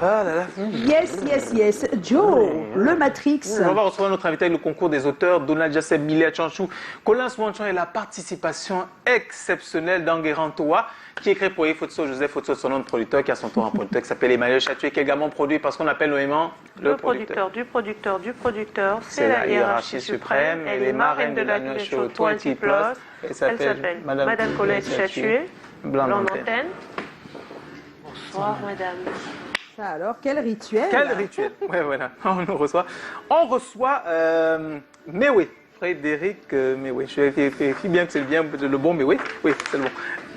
Ah là là. Yes, yes, yes. Joe, le Matrix. On va recevoir notre invité avec le concours des auteurs, Donald Jasseb, Millet Chanchou, Colin Swanchon et la participation exceptionnelle d'Enguerrand Toa, qui écrit pour Fotso, Joseph Fotso, son nom de producteur, qui a son tour un producteur qui s'appelle Emmanuel Chatué, qui est également produit parce qu'on appelle noément le producteur du producteur. C'est la hiérarchie suprême. Elle est marraine de la show 20+. Elle s'appelle Madame Colette Chatué, Blanc d'Antenne. Bonsoir, madame. Ça alors, quel rituel? Quel rituel? Ouais, voilà, on nous reçoit. On reçoit Mewé, Frédéric Mewé. Je vérifie bien que c'est bien le bon Mewé. Oui, c'est le bon.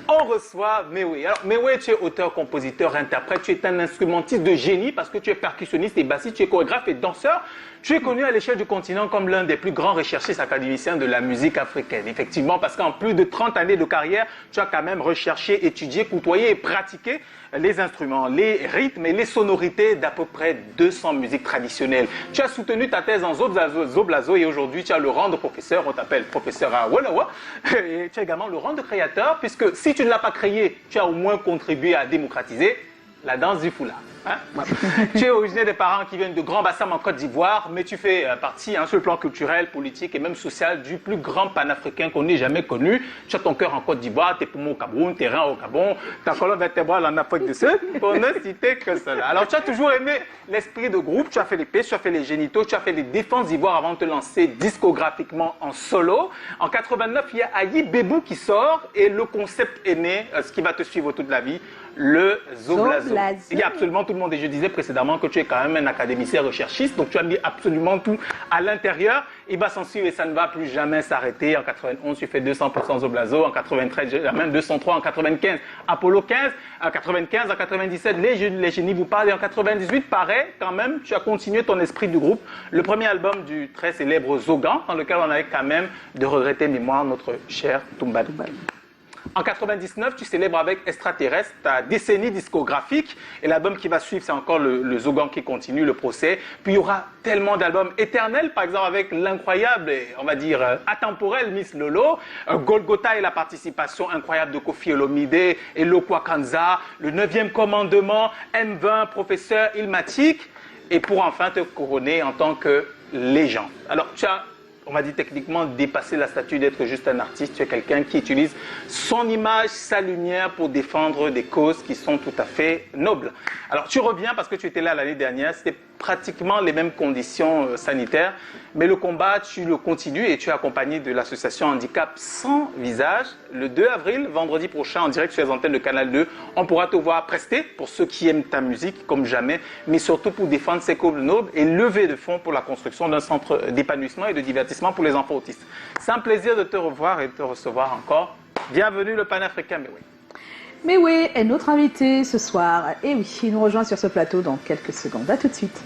On reçoit Mewé. Alors, Mewé, tu es auteur, compositeur, interprète, tu es un instrumentiste de génie parce que tu es percussionniste et bassiste, tu es chorégraphe et danseur. Tu es connu à l'échelle du continent comme l'un des plus grands recherchistes académiciens de la musique africaine. Effectivement, parce qu'en plus de 30 années de carrière, tu as quand même recherché, étudié, côtoyé et pratiqué les instruments, les rythmes et les sonorités d'à peu près 200 musiques traditionnelles. Tu as soutenu ta thèse en Zoblazo et aujourd'hui tu as le rang de professeur, on t'appelle professeur à Walawa. Et tu as également le rang de créateur puisque si tu ne l'as pas créé, tu as au moins contribué à démocratiser la danse du foulard. Hein? Tu es originaire des parents qui viennent de Grand Bassam en Côte d'Ivoire, mais tu fais partie sur le plan culturel, politique et même social du plus grand panafricain qu'on ait jamais connu. Tu as ton cœur en Côte d'Ivoire, tes poumons au Cameroun, tes reins au Gabon, ta colonne vertébrale en Afrique du Sud, pour ne citer que cela. Alors tu as toujours aimé l'esprit de groupe, tu as fait les P, tu as fait les génitaux, tu as fait les défenses d'Ivoire avant de te lancer discographiquement en solo. En 89, il y a Ayi Bebou qui sort et le concept est né, ce qui va te suivre toute la vie, le Zoblazo. Il y a absolument tout le monde, et je disais précédemment que tu es quand même un académicien recherchiste, donc tu as mis absolument tout à l'intérieur. Il va s'en suivre et ça ne va plus jamais s'arrêter. En 91, tu fais 200% Zoblazo, en 93, même 203, en 95, Apollo 15, en 95, en 97, les génies vous parlent, et en 98, pareil, quand même, tu as continué ton esprit du groupe. Le premier album du très célèbre Zogan, dans lequel on avait quand même de regretter mémoire notre cher Toumba. En 99, tu célèbres avec Extraterrestre ta décennie discographique. Et l'album qui va suivre, c'est encore le Zogan qui continue, le procès. Puis il y aura tellement d'albums éternels, par exemple avec l'incroyable, et on va dire atemporel Miss Lolo, Golgotha et la participation incroyable de Kofi Olomide et Lokwa Kanza, le 9e commandement, M20, Professeur Ilmatic, et pour enfin te couronner en tant que légende. Alors tu as, on va dire techniquement, dépasser la statue d'être juste un artiste. Tu es quelqu'un qui utilise son image, sa lumière pour défendre des causes qui sont tout à fait nobles. Alors tu reviens parce que tu étais là l'année dernière, c'était pratiquement les mêmes conditions sanitaires, mais le combat, tu le continues et tu es accompagné de l'association Handicap Sans Visage. Le 2 avril, vendredi prochain, en direct sur les antennes de Canal 2, on pourra te voir prester pour ceux qui aiment ta musique comme jamais, mais surtout pour défendre ces causes nobles et lever de fonds pour la construction d'un centre d'épanouissement et de divertissement pour les enfants autistes. C'est un plaisir de te revoir et de te recevoir encore. Bienvenue le panafricain Mewé. Mewé est notre invité ce soir. Et oui, il nous rejoint sur ce plateau dans quelques secondes. À tout de suite.